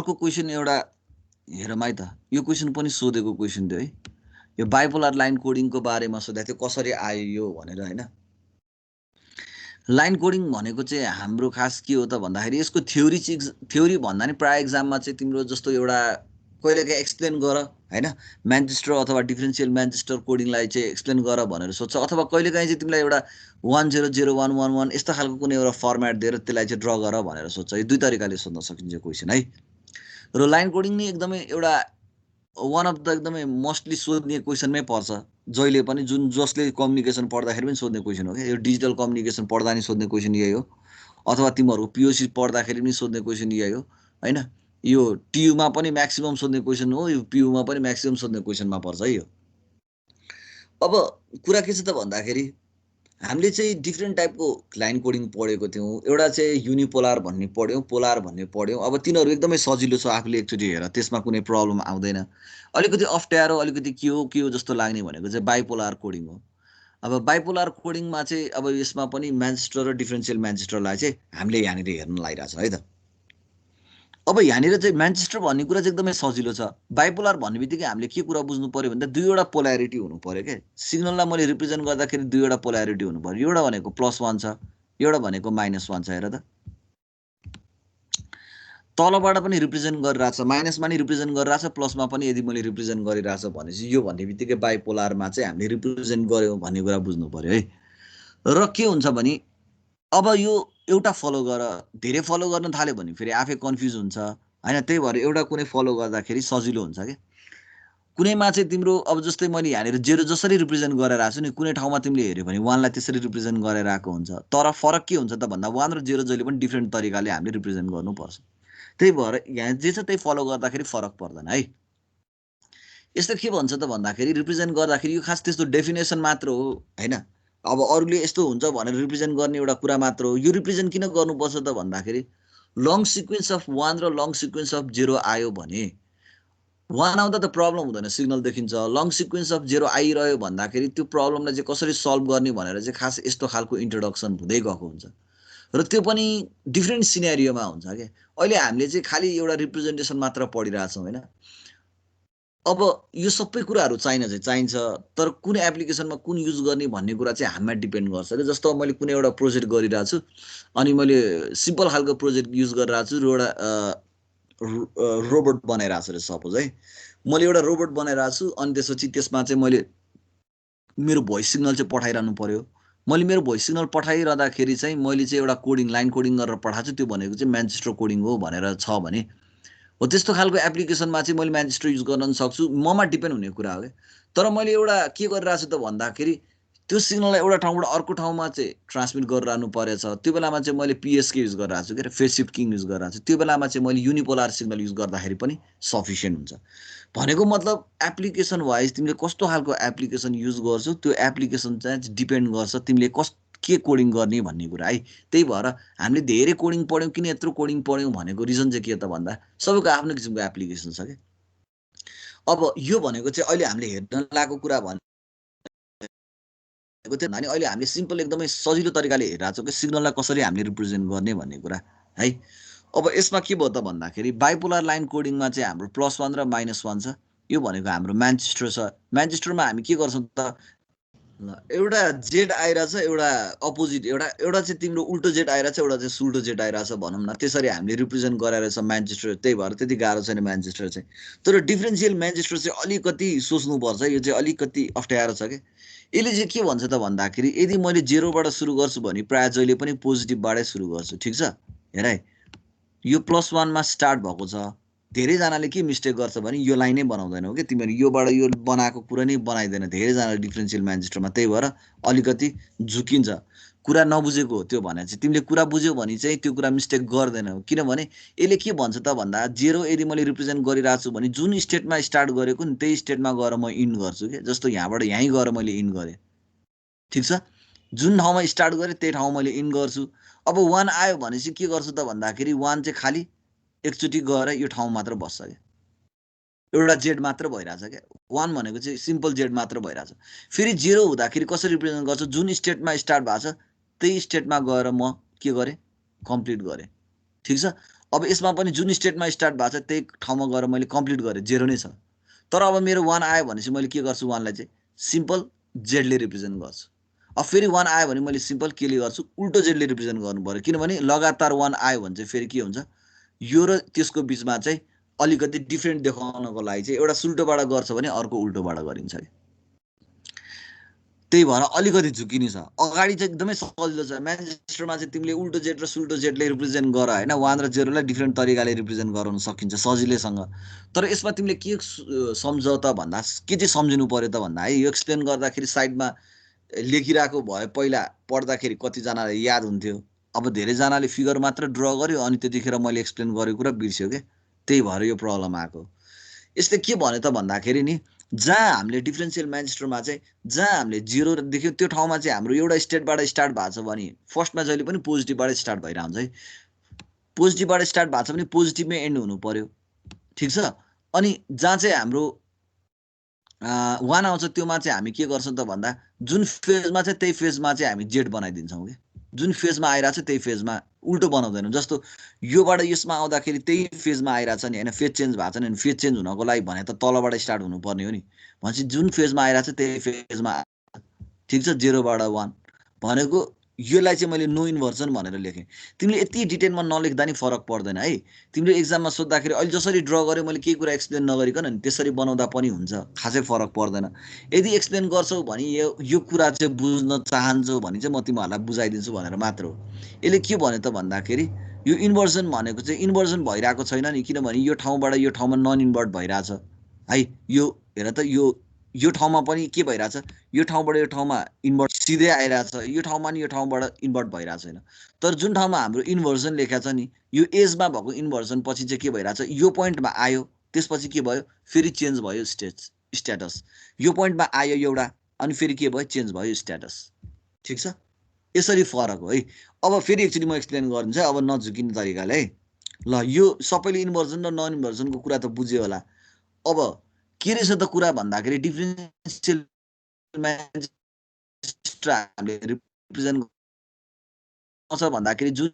अर्को क्वेसन एउटा हेर माइ त यो क्वेसन पनि सोधेको क्वेसन थियो है यो बाइपोलर लाइन कोडिङको बारेमा सोधेको थियो कसरी आयो यो भनेर हैन लाइन कोडिङ भनेको चाहिँ हाम्रो खास के हो त भन्दाखेरि यसको थ्योरी भन्दा नि प्राय एक्जाममा चाहिँ तिम्रो जस्तो एउटा कहिलेकाहीँ एक्सप्लेन गर हैन म्यान्चेस्टर अथवा डिफरेन्शियल म्यान्चेस्टर कोडिङलाई चाहिँ एक्सप्लेन गर भनेर सोध्छ अथवा कहिलेकाहीँ चाहिँ तिमीलाई एउटा 100111 यस्तो खालको कुनै एउटा फर्मेट दिएर त्यसलाई चाहिँ ड्र गर भनेर सोध्छ यो दुई तरिकाले सोध्न सकिन्छ क्वेसन है र लाइन कोडिङ नि एकदमै एउटा वान अफ द एकदमै मोस्टली सोध्ने क्वेसनमै पर्छ जहिले पनि जुन जसले कम्युनिकेसन पढ्दाखेरि पनि सोध्ने क्वेसन हो क्या यो डिजिटल कम्युनिकेसन पढ्दा नि सोध्ने क्वेसन यही हो अथवा तिमीहरू पिओसी पढ्दाखेरि पनि सोध्ने क्वेसन यही हो हैन यो टियुमा पनि म्याक्सिमम सोध्ने क्वेसन हो यो पियुमा पनि म्याक्सिमम सोध्ने क्वेसनमा पर्छ है यो अब कुरा के छ त भन्दाखेरि हामीले चाहिँ डिफ्रेन्ट टाइपको लाइन कोडिङ पढेको थियौँ एउटा चाहिँ युनिपोलार भन्ने पढ्यौँ पोलार भन्ने पढ्यौँ अब तिनीहरू एकदमै सजिलो छ आफूले एकचोटि हेर त्यसमा कुनै प्रब्लम आउँदैन अलिकति अप्ठ्यारो अलिकति के हो जस्तो लाग्ने भनेको चाहिँ बाइपोलार कोडिङ हो अब बाइपोलार कोडिङमा चाहिँ अब यसमा पनि म्यान्चेस्टर र डिफरेन्शियल म्यान्चेस्टरलाई चाहिँ हामीले यहाँनिर हेर्न लागिरहेछ है त अब यहाँनिर चाहिँ म्यान्चेस्टर भन्ने कुरा चाहिँ एकदमै सजिलो छ बाइपोलर भन्ने बित्तिकै हामीले के कुरा बुझ्नु पर्यो भन्दा दुईवटा पोल्यारिटी हुनु पर्यो क्या सिग्नललाई मैले रिप्रेजेन्ट गर्दाखेरि दुईवटा पोल्यारिटी हुनु पर्यो एउटा भनेको +1 छ एउटा भनेको -1 छ हेर त तलबाट पनि रिप्रेजेन्ट गरिरहेछ माइनसमा नि रिप्रेजेन्ट गरिरहेछ प्लसमा पनि यदि मैले रिप्रेजेन्ट गरिरहेछ भनेपछि यो भन्ने बित्तिकै बाइपोलरमा चाहिँ हामीले रिप्रेजेन्ट गर्यौँ भन्ने कुरा बुझ्नु पर्यो है र के हुन्छ भने अब यो एउटा फलो गर धेरै फलो गर्न थाल्यो भने फेरि आफै कन्फ्युज हुन्छ हैन त्यही भएर एउटा कुनै फलो गर्दाखेरि सजिलो हुन्छ के कुनैमा चाहिँ तिम्रो अब जस्तै मैले यहाँनिर 0 जसरी रिप्रेजेन्ट गरेर आछु नि कुनै ठाउँमा तिमीले हेर्यो भने 1 लाई त्यसरी रिप्रेजेन्ट गरेर आएको हुन्छ तर फरक के हुन्छ त भन्दा 1 र 0 जहिले पनि डिफरेन्ट तरिकाले हामीले रिप्रेजेन्ट गर्नुपर्छ त्यही भएर यहाँ जे छ त्यही फलो गर्दाखेरि फरक पर्दैन है यस्तो के भन्छ त भन्दाखेरि रिप्रेजेन्ट गर्दाखेरि यो खास त्यस्तो डेफिनेसन मात्र हो हैन अब अरूले यस्तो हुन्छ भनेर रिप्रेजेन्ट गर्ने एउटा कुरा मात्र हो यो रिप्रेजेन्ट किन गर्नुपर्छ त भन्दाखेरि लङ सिक्वेन्स अफ 1 र लङ सिक्वेन्स अफ 0 आयो भने 1 आउँदा त प्रब्लम हुँदैन सिग्नल देखिन्छ लङ सिक्वेन्स अफ 0 आइरह्यो भन्दाखेरि त्यो प्रब्लमलाई चाहिँ कसरी सल्भ गर्ने भनेर चाहिँ खास यस्तो खालको इन्ट्रोडक्सन हुँदै गएको हुन्छ र त्यो पनि डिफरेन्ट सिनेरियोमा हुन्छ के अहिले हामीले चाहिँ खाली एउटा रिप्रेजेन्टेसन मात्र पढिरहेछौँ हैन अब यो सबै कुराहरू चाहिन्छ तर कुन एप्लिकेसनमा कुन युज गर्ने भन्ने कुरा चाहिँ हामीमा डिपेन्ड गर्छ के जस्तो मैले कुनै एउटा प्रोजेक्ट गरिरहेको छु अनि मैले सिम्पल खालको प्रोजेक्ट युज गरिरहेको छु र एउटा रोबोट बनाइरहेको छु सपोज है मैले एउटा रोबोट बनाइरहेको छु अनि त्यसपछि त्यसमा चाहिँ मैले मेरो भोइस सिग्नल चाहिँ पठाइरहनु पर्यो मैले मेरो भोइस सिग्नल पठाइरहँदाखेरि चाहिँ मैले चाहिँ एउटा कोडिङ लाइन कोडिङ गरेर पठाएको छु त्यो भनेको चाहिँ म्यान्चेस्टर कोडिङ हो भनेर छ भने हो त्यस्तो खालको एप्लिकेसनमा चाहिँ मैले म्यान्चेस्टर युज गर्न सक्छु ममा डिपेन्ड हुने कुरा हो तर मैले एउटा के गरिरहेको छु त भन्दाखेरि त्यो सिग्नललाई एउटा ठाउँबाट अर्को ठाउँमा चाहिँ ट्रान्समिट गरिरहनु परेछ त्यो बेलामा चाहिँ मैले पिएसके युज गरिरहेको छु के फेज शिफ्ट किङ युज गरिरहेको छु त्यो बेलामा चाहिँ मैले युनिपोलार सिग्नल युज गर्दाखेरि पनि सफिसियन्ट हुन्छ भनेको मतलब एप्लिकेसन वाइज तिमीले कस्तो खालको एप्लिकेसन युज गर्छौ त्यो एप्लिकेसन चाहिँ डिपेन्ड गर्छ तिमीले के कोडिङ गर्ने भन्ने कुरा है त्यही भएर हामीले धेरै कोडिङ पढ्यौँ किन यत्रो कोडिङ पढ्यौँ भनेको रिजन चाहिँ के त भन्दा सबैको आफ्नो किसिमको एप्लिकेसन छ के अब यो भनेको चाहिँ अहिले हामीले हेर्न लागेको कुरा भनेको थियो अनि अहिले हामीले सिम्पल एकदमै सजिलो तरिकाले हेरिरहेको छौँ कि सिग्नललाई कसरी हामीले रिप्रेजेन्ट गर्ने भन्ने कुरा है अब यसमा के भयो त भन्दाखेरि बाइपोलर लाइन कोडिङमा चाहिँ हाम्रो +1 र -1 छ यो भनेको हाम्रो म्यान्चेस्टर छ म्यान्चेस्टरमा हामी के गर्छौँ त एउटा जेड आइरहेछ एउटा अपोजिट एउटा चाहिँ तिम्रो उल्टो जेड आइरहेछ एउटा चाहिँ सुल्टो जेड आइरहेछ भनौँ न त्यसरी हामीले रिप्रेजेन्ट गराइरहेछ म्यान्चेस्टर त्यही भएर त्यति गाह्रो छैन म्यान्चेस्टर चाहिँ तर डिफरेन्सियल म्यान्चेस्टर चाहिँ अलिकति सोच्नुपर्छ यो चाहिँ अलिकति अप्ठ्यारो छ कि यसले चाहिँ के भन्छ त भन्दाखेरि यदि मैले 0बाट सुरु गर्छु भने प्रायः जहिले पनि पोजिटिभबाटै सुरु गर्छु ठिक छ हेर है यो +1 मा स्टार्ट भएको छ धेरैजनाले के मिस्टेक गर्छ भने यो लाइनै बनाउँदैनौ के तिमीहरू योबाट यो बनाएको कुरा नै बनाइदैन धेरैजनाले डिफरेन्शियल म्यान्चेस्टरमा त्यही भएर अलिकति झुकिन्छ कुरा नबुझेको हो त्यो भने चाहिँ तिमीले कुरा बुझ्यौ भने चाहिँ त्यो कुरा मिस्टेक गर्दैनौ किनभने यसले के भन्छ त भन्दा 0 यदि मैले रिप्रेजेन्ट गरिरहेको छु भने जुन स्टेटमा स्टार्ट गरेको नि त्यही स्टेटमा गएर म इन्ड गर्छु के जस्तो यहाँबाट यहीँ गएर मैले इन्ड गरेँ ठिक छ जुन ठाउँमा स्टार्ट गरेँ त्यही ठाउँमा मैले इन्ड गर्छु अब 1 आयो भनेपछि के गर्छु त भन्दाखेरि 1 चाहिँ खाली एकचोटि गएर यो ठाउँ मात्र बस्छ क्या एउटा जेड मात्र भइरहेछ क्या 1 भनेको चाहिँ सिम्पल जेड मात्र भइरहेछ फेरि 0 हुँदाखेरि कसरी रिप्रेजेन्ट गर्छु जुन स्टेटमा स्टार्ट भएको छ त्यही स्टेटमा गएर म के गरेँ कम्प्लिट गरेँ ठिक छ अब यसमा पनि जुन स्टेटमा स्टार्ट भएको छ त्यही ठाउँमा गएर मैले कम्प्लिट गरेँ, 0 नै छ। तर अब मेरो 1 आयो भनेपछि मैले के गर्छु, 1 लाई चाहिँ सिम्पल जेडले रिप्रेजेन्ट गर्छु। अब फेरि 1 आयो भने मैले सिम्पल केले गर्छु, उल्टो जेडले रिप्रेजेन्ट गर्नु पर्यो, किनभने लगातार 1 आयो भने चाहिँ फेरि के हुन्छ, यो र त्यसको बिचमा चाहिँ अलिकति डिफ्रेन्ट देखाउनको लागि चाहिँ एउटा सुल्टोबाट गर्छ भने अर्को उल्टोबाट गरिन्छ। त्यही भएर अलिकति झुकिने छ। अगाडि चाहिँ एकदमै सजिलो छ। म्यान्चेस्टरमा चाहिँ तिमीले उल्टो जेड र सुल्टो जेडले रिप्रेजेन्ट गर होइन, 1 र 0 लाई डिफ्रेन्ट तरिकाले रिप्रेजेन्ट गराउन सकिन्छ सजिलैसँग। तर यसमा तिमीले के सम्झ त भन्दा, के चाहिँ सम्झिनु पर्यो त भन्दा है, यो एक्सप्लेन गर्दाखेरि साइडमा लेखिरहेको भए पहिला पढ्दाखेरि कतिजनालाई याद हुन्थ्यो। अब धेरैजनाले फिगर मात्र ड्र गर्यो अनि त्यतिखेर मैले एक्सप्लेन गरेको कुरा बिर्स्यो के, त्यही भएर यो प्रब्लम आएको। यसले के भन्यो त भन्दाखेरि नि, जहाँ हामीले डिफरेन्सियल म्यान्चेस्टरमा चाहिँ जहाँ हामीले 0 देख्यो त्यो ठाउँमा चाहिँ हाम्रो एउटा स्टेटबाट स्टार्ट भएको छ भने फर्स्टमा जहिले पनि पोजिटिभबाट स्टार्ट भइरहेको हुन्छ है। पोजिटिभबाट स्टार्ट भएको छ भने पोजिटिभमै एन्ड हुनु पर्यो, ठिक छ। अनि जहाँ चाहिँ हाम्रो 1 आउँछ त्योमा चाहिँ हामी के गर्छौँ त भन्दा, जुन फेजमा चाहिँ त्यही फेजमा चाहिँ हामी जेड बनाइदिन्छौँ कि, जुन फेजमा आइरहेको छ त्यही फेजमा उल्टो बनाउँदैनौँ। जस्तो योबाट यसमा आउँदाखेरि त्यही फेजमा आइरहेछ नि होइन, फेज चेन्ज भएको छ नि, फेज चेन्ज हुनको लागि भने त तलबाट स्टार्ट हुनुपर्ने हो नि, भनेपछि जुन फेजमा आइरहेछ त्यही फेजमा, ठिक छ। 0बाट 1 भनेको योलाई चाहिँ मैले नो इन्भर्सन भनेर लेखेँ। तिमीले यति डिटेलमा नलेख्दा नि फरक पर्दैन है। तिमीले एक्जाममा सोद्धाखेरि अहिले जसरी ड्र गर्यो मैले केही कुरा एक्सप्लेन नगरिकन नि त्यसरी बनाउँदा पनि हुन्छ, खासै फरक पर्दैन। यदि एक्सप्लेन गर्छौ भने यो कुरा चाहिँ बुझ्न चाहन्छौ भने चाहिँ म तिमीहरूलाई बुझाइदिन्छु भनेर मात्र हो। यसले के भन्यो त भन्दाखेरि, यो इन्भर्सन भनेको चाहिँ इन्भर्सन भइरहेको छैन नि, किनभने यो ठाउँबाट यो ठाउँमा नन इन्भर्ट भइरहेछ है। यो हेर त, यो ठाउँमा पनि के भइरहेछ, यो ठाउँबाट यो ठाउँमा इन्भर्ट सिधै आइरहेछ, यो ठाउँमा नि यो ठाउँबाट इन्भर्ट भइरहेको छैन। तर जुन ठाउँमा हाम्रो इन्भर्सन लेखेको छ नि, यो एजमा भएको इन्भर्सन पछि चाहिँ के भइरहेछ, यो पोइन्टमा आयो त्यसपछि के भयो, फेरि चेन्ज भयो स्ट्याटस। यो पोइन्टमा आयो एउटा अनि फेरि के भयो, चेन्ज भयो स्ट्याटस, ठिक छ। यसरी फरक हो है। अब फेरि एकचोटि म एक्सप्लेन गरिदिन्छु है, अब नझुकिने तरिकाले है। ल, यो सबैले इन्भर्सन र नन इन्भर्सनको कुरा त बुझ्यो होला। अब के रहेछ त कुरा भन्दाखेरि, डिफरेन्सियल म्यान्चेस्टर हामीले रिप्रेजेन्ट गर्छ भन्दाखेरि जुन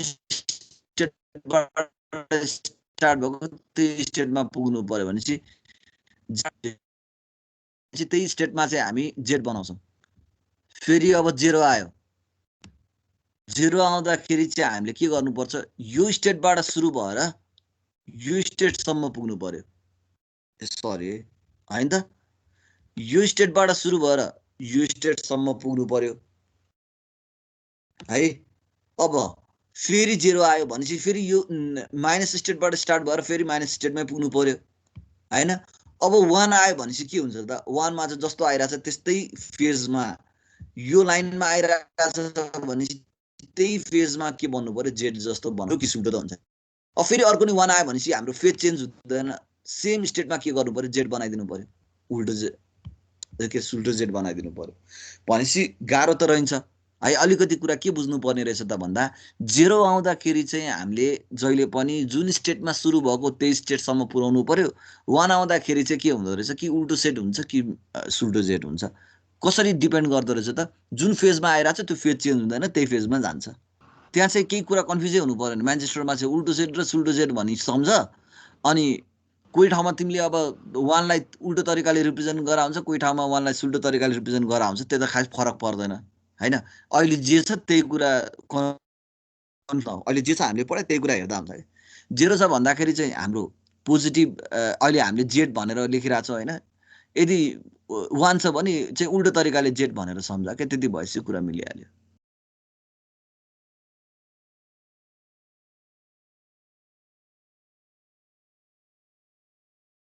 स्टेटबाट स्टार्ट भएको त्यही स्टेटमा पुग्नु पर्यो भनेपछि त्यही स्टेटमा चाहिँ हामी जेड बनाउँछौँ। फेरि अब 0 आयो, 0 आउँदाखेरि चाहिँ हामीले के गर्नुपर्छ, यो स्टेटबाट सुरु भएर यो स्टेटसम्म पुग्नु पर्यो। सरी होइन त, यो स्टेटबाट सुरु भएर यो स्टेटसम्म पुग्नु पर्यो है। अब फेरि 0 आयो भनेपछि फेरि यो माइनस स्टेटबाट स्टार्ट भएर फेरि माइनस स्टेटमै पुग्नु पर्यो होइन। अब 1 आयो भनेपछि के हुन्छ त, 1 मा चाहिँ जस्तो आइरहेछ त्यस्तै फेजमा यो लाइनमा आइरहेछ भनेपछि त्यही फेजमा के भन्नु पर्यो, जेड जस्तो भन्नु कि सुल्टो त हुन्छ। अब फेरि अर्को नि 1 आयो भनेपछि हाम्रो फेज चेन्ज हुँदैन, सेम स्टेटमा के गर्नु पर्यो, जेड बनाइदिनु पर्यो, उल्टो जेड के सुल्टो जेड बनाइदिनु पर्यो। भनेपछि गाह्रो त रहन्छ है। अलिकति कुरा के बुझ्नुपर्ने रहेछ त भन्दा, 0 आउँदाखेरि चाहिँ हामीले जहिले पनि जुन स्टेटमा सुरु भएको त्यही स्टेटसम्म पुर्याउनु पर्यो। 1 आउँदाखेरि चाहिँ के हुँदो रहेछ कि उल्टो सेट हुन्छ कि सुल्टो जेड हुन्छ। कसरी डिपेन्ड गर्दो रहेछ त, जुन फेजमा आइरहेछ त्यो फेज चेन्ज हुँदैन, त्यही फेजमा जान्छ। त्यहाँ चाहिँ केही कुरा कन्फ्युजै हुनु परेन। म्यान्चेस्टरमा चाहिँ उल्टो सेट र सुल्टो जेड भनी सम्झ। अनि कोही ठाउँमा तिमीले अब 1 लाई उल्टो तरिकाले रिप्रेजेन्ट गरा हुन्छ, कोही ठाउँमा 1 लाई सुल्टो तरिकाले रिप्रेजेन्ट गरा हुन्छ, त्यो त खास फरक पर्दैन होइन। अहिले जे छ त्यही कुरा अहिले जे छ हामीले पढाइ त्यही कुरा हेर्दा हुन्छ है। 0 छ भन्दाखेरि चाहिँ हाम्रो पोजिटिभ अहिले हामीले जेड भनेर लेखिरहेको छौँ होइन। यदि 1 छ भने चाहिँ उल्टो तरिकाले जेड भनेर सम्झ क्या, त्यति भएपछि कुरा मिलिहाल्यो।